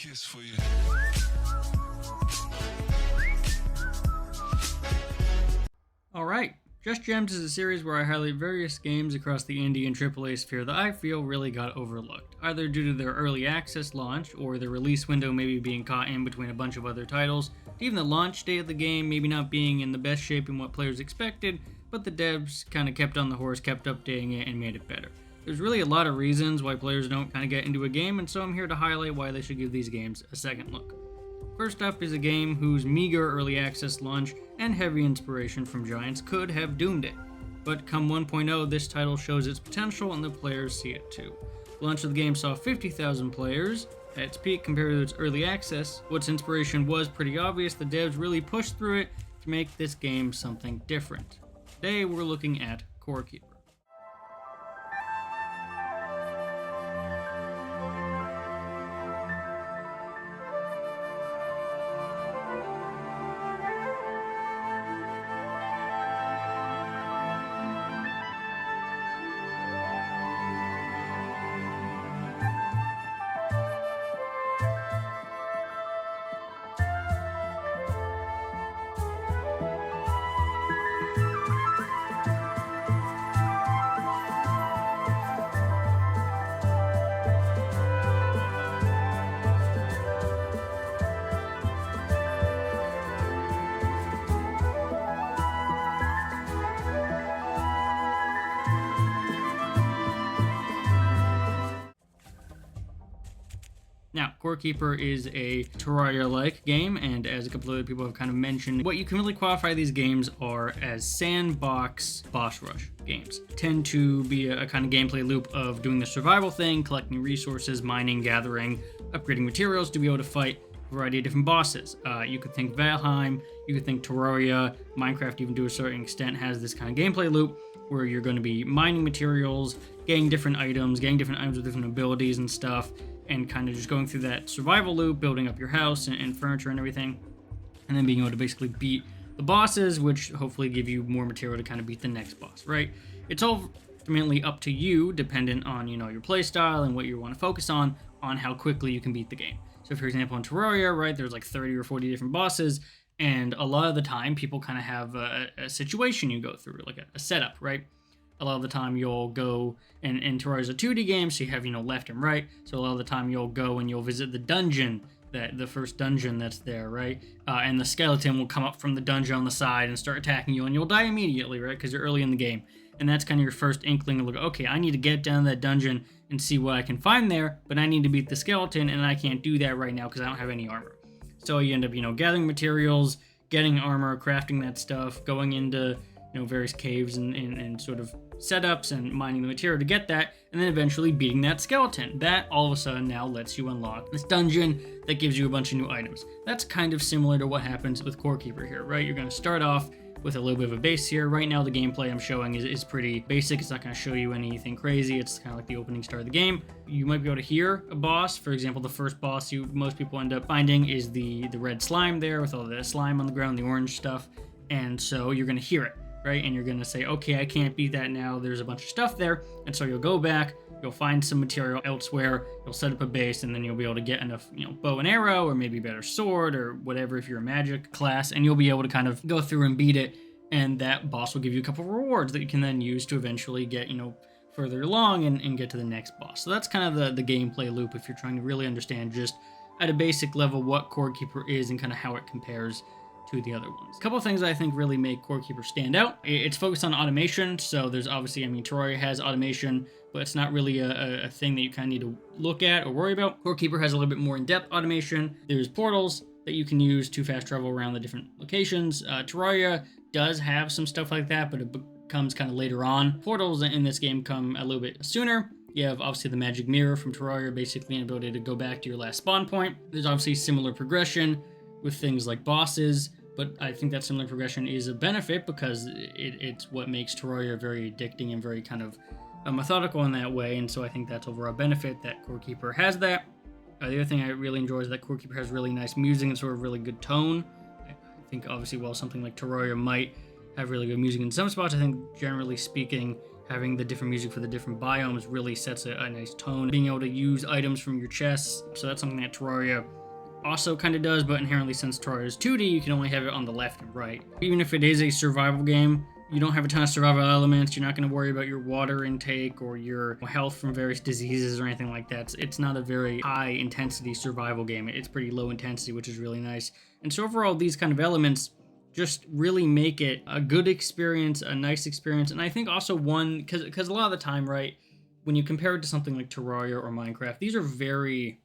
kiss for you. Alright, Just Gems is a series where I highlight various games across the indie and AAA sphere that I feel really got overlooked, either due to their early access launch or their release window maybe being caught in between a bunch of other titles, to even the launch day of the game maybe not being in the best shape in what players expected, but the devs kind of kept on the horse, kept updating it, and made it better. There's really a lot of reasons why players don't kind of get into a game, and so I'm here to highlight why they should give these games a second look. First up is a game whose meager early access launch and heavy inspiration from Giants could have doomed it. But come 1.0, this title shows its potential and the players see it too. The launch of the game saw 50,000 players. At its peak compared to its early access, what's inspiration was pretty obvious. The devs really pushed through it to make this game something different. Today we're looking at Core Keeper. Now, Core Keeper is a Terraria-like game, and as a couple of other people have kind of mentioned, what you can really qualify these games are as sandbox boss rush games. Tend to be a kind of gameplay loop of doing the survival thing, collecting resources, mining, gathering, upgrading materials to be able to fight a variety of different bosses. You could think Valheim, you could think Terraria, Minecraft even to a certain extent has this kind of gameplay loop where you're going to be mining materials, getting different items with different abilities and stuff, and kind of just going through that survival loop, building up your house and furniture and everything, and then being able to basically beat the bosses, which hopefully give you more material to kind of beat the next boss, right? It's ultimately up to you, dependent on, your playstyle and what you want to focus on how quickly you can beat the game. So for example, in Terraria, right, there's like 30 or 40 different bosses, and a lot of the time people kind of have a situation you go through, like a setup, right? A lot of the time you'll go, and Terraria is a 2D game, so you have, left and right. So a lot of the time you'll go and you'll visit the dungeon, the first dungeon that's there, right? And the skeleton will come up from the dungeon on the side and start attacking you, and you'll die immediately, right? Because you're early in the game. And that's kind of your first inkling to look, okay, I need to get down to that dungeon and see what I can find there, but I need to beat the skeleton, and I can't do that right now because I don't have any armor. So you end up, gathering materials, getting armor, crafting that stuff, going into, various caves and sort of setups and mining the material to get that, and then eventually beating that skeleton. That all of a sudden now lets you unlock this dungeon that gives you a bunch of new items. That's kind of similar to what happens with Core Keeper here, right? You're going to start off with a little bit of a base here. Right now the gameplay I'm showing is pretty basic. It's not going to show you anything crazy. It's kind of like the opening start of the game. You might be able to hear a boss. For example, the first boss most people end up finding is the red slime there with all the slime on the ground, the orange stuff, and so you're going to hear it, right? And you're going to say, okay, I can't beat that now. There's a bunch of stuff there. And so you'll go back, you'll find some material elsewhere, you'll set up a base, and then you'll be able to get enough, bow and arrow, or maybe a better sword, or whatever if you're a magic class, and you'll be able to kind of go through and beat it. And that boss will give you a couple of rewards that you can then use to eventually get, further along and get to the next boss. So that's kind of the gameplay loop if you're trying to really understand just at a basic level what Core Keeper is and kind of how it compares to the other ones. A couple of things I think really make Core Keeper stand out. It's focused on automation, so there's obviously, Terraria has automation, but it's not really a thing that you kind of need to look at or worry about. Core Keeper has a little bit more in-depth automation. There's portals that you can use to fast travel around the different locations. Terraria does have some stuff like that, but it comes kind of later on. Portals in this game come a little bit sooner. You have obviously the magic mirror from Terraria, basically an ability to go back to your last spawn point. There's obviously similar progression with things like bosses, but I think that similar progression is a benefit because it's what makes Terraria very addicting and very kind of methodical in that way, and so I think that's overall benefit that Core Keeper has that. The other thing I really enjoy is that Core Keeper has really nice music and sort of really good tone. I think obviously while something like Terraria might have really good music in some spots, I think generally speaking having the different music for the different biomes really sets a nice tone. Being able to use items from your chests, so that's something that Terraria also kind of does, but inherently since Terraria is 2D, you can only have it on the left and right. Even if it is a survival game, you don't have a ton of survival elements. You're not going to worry about your water intake or your health from various diseases or anything like that. It's not a very high intensity survival game. It's pretty low intensity, which is really nice. And so overall, these kind of elements just really make it a good experience, a nice experience. And I think also one, because a lot of the time, right, when you compare it to something like Terraria or Minecraft, these are very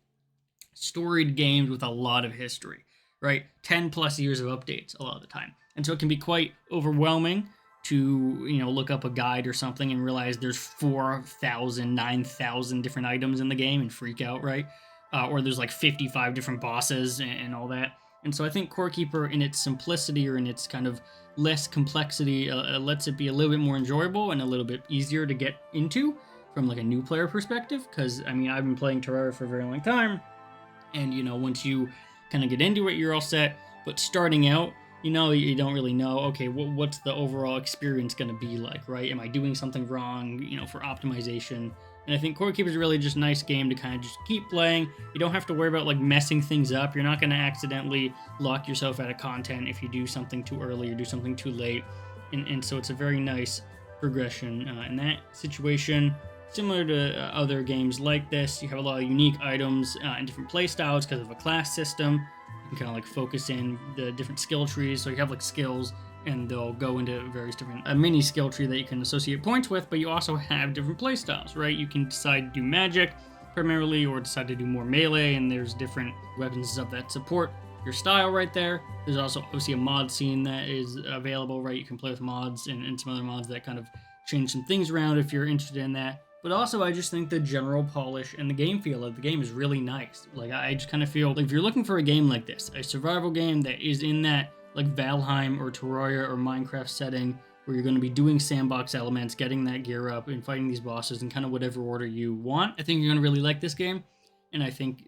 storied games with a lot of history, right? 10 plus years of updates a lot of the time. And so it can be quite overwhelming to, look up a guide or something and realize there's 4,000, 9,000 different items in the game and freak out, right? Or there's like 55 different bosses and all that. And so I think Core Keeper, in its simplicity or in its kind of less complexity, lets it be a little bit more enjoyable and a little bit easier to get into from like a new player perspective. Because, I've been playing Terraria for a very long time. And, once you kind of get into it, you're all set. But starting out, you don't really know, okay, what's the overall experience going to be like, right? Am I doing something wrong, for optimization? And I think Core Keeper is really just a nice game to kind of just keep playing. You don't have to worry about like messing things up. You're not going to accidentally lock yourself out of content if you do something too early or do something too late. And so it's a very nice progression in that situation. Similar to other games like this, you have a lot of unique items and different play styles because of a class system. You can kind of like focus in the different skill trees. So you have like skills and they'll go into various different mini skill tree that you can associate points with, but you also have different play styles, right? You can decide to do magic primarily or decide to do more melee, and there's different weapons and stuff that support your style right there. There's also obviously a mod scene that is available, right? You can play with mods and some other mods that kind of change some things around if you're interested in that. But also, I just think the general polish and the game feel of the game is really nice. Like, I just kind of feel like if you're looking for a game like this, a survival game that is in that like Valheim or Terraria or Minecraft setting where you're going to be doing sandbox elements, getting that gear up and fighting these bosses in kind of whatever order you want, I think you're going to really like this game. And I think,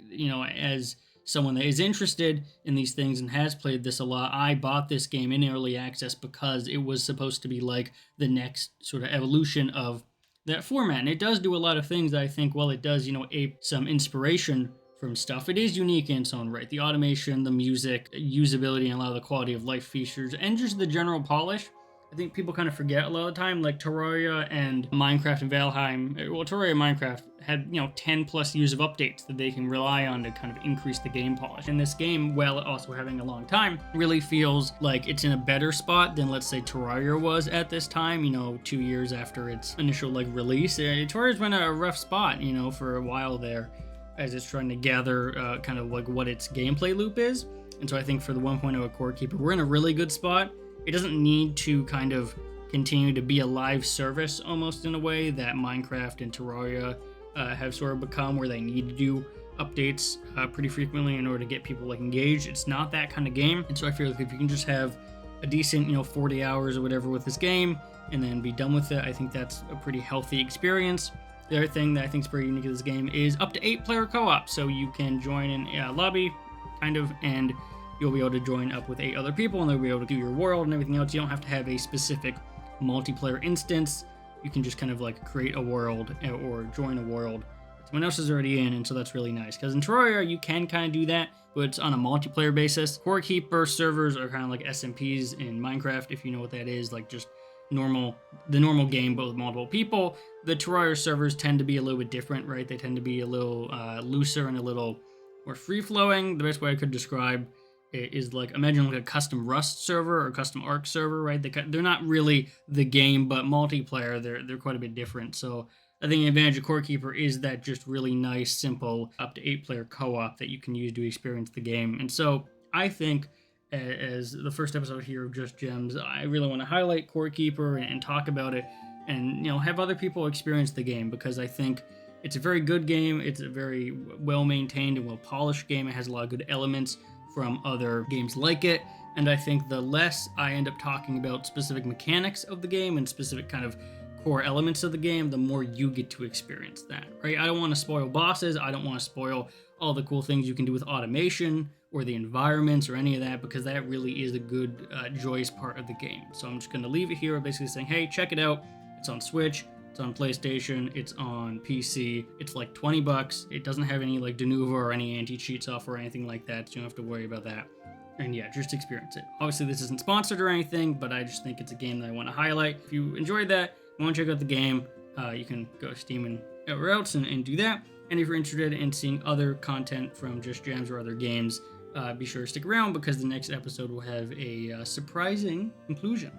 as someone that is interested in these things and has played this a lot, I bought this game in early access because it was supposed to be like the next sort of evolution of that format. And it does do a lot of things that I think, well, it does, ape some inspiration from stuff. It is unique in its own right. The automation, the music, usability, and a lot of the quality of life features, and just the general polish. I think people kind of forget a lot of the time, like Terraria and Minecraft and Valheim. Well, Terraria and Minecraft had, 10 plus years of updates that they can rely on to kind of increase the game polish. And this game, while also having a long time, really feels like it's in a better spot than, let's say, Terraria was at this time, 2 years after its initial, release. Terraria's been a rough spot, for a while there, as it's trying to gather kind of like what its gameplay loop is. And so I think for the 1.0 at Core Keeper, we're in a really good spot. It doesn't need to kind of continue to be a live service almost in a way that Minecraft and Terraria have sort of become, where they need to do updates pretty frequently in order to get people engaged. It's not that kind of game. And so I feel like if you can just have a decent 40 hours or whatever with this game and then be done with it, I think that's a pretty healthy experience. The other thing that I think is pretty unique to this game is up to 8-player co-op. So you can join in a lobby, kind of, and you'll be able to join up with 8 other people, and they'll be able to do your world and everything else. You don't have to have a specific multiplayer instance. You can just kind of create a world or join a world that someone else is already in, and so that's really nice. Because in Terraria, you can kind of do that, but it's on a multiplayer basis. Core Keeper servers are kind of like SMPs in Minecraft, if you know what that is, just the normal game, but with multiple people. The Terraria servers tend to be a little bit different, right? They tend to be a little looser and a little more free-flowing. The best way I could describe it is imagine a custom Rust server or custom Ark server, right? They're not really the game, but multiplayer, they're quite a bit different. So I think the advantage of Core Keeper is that just really nice, simple, up to 8-player co-op that you can use to experience the game. And so I think, as the first episode here of Just Gems, I really want to highlight Core Keeper and talk about it and, have other people experience the game, because I think it's a very good game. It's a very well-maintained and well-polished game. It has a lot of good elements from other games like it, and I think the less I end up talking about specific mechanics of the game and specific kind of core elements of the game, the more you get to experience that, right? I don't want to spoil bosses. I don't want to spoil all the cool things you can do with automation or the environments or any of that, because that really is a good, joyous part of the game. So I'm just going to leave it here, basically saying, hey, check it out. It's on Switch. It's on PlayStation, it's on PC, it's like $20. It doesn't have any like Denuvo or any anti-cheat software or anything like that, so you don't have to worry about that. And yeah, just experience it. Obviously, this isn't sponsored or anything, but I just think it's a game that I want to highlight. If you enjoyed that, you want to check out the game, you can go to Steam and everywhere else and do that. And if you're interested in seeing other content from Just Jams or other games, be sure to stick around because the next episode will have a surprising conclusion.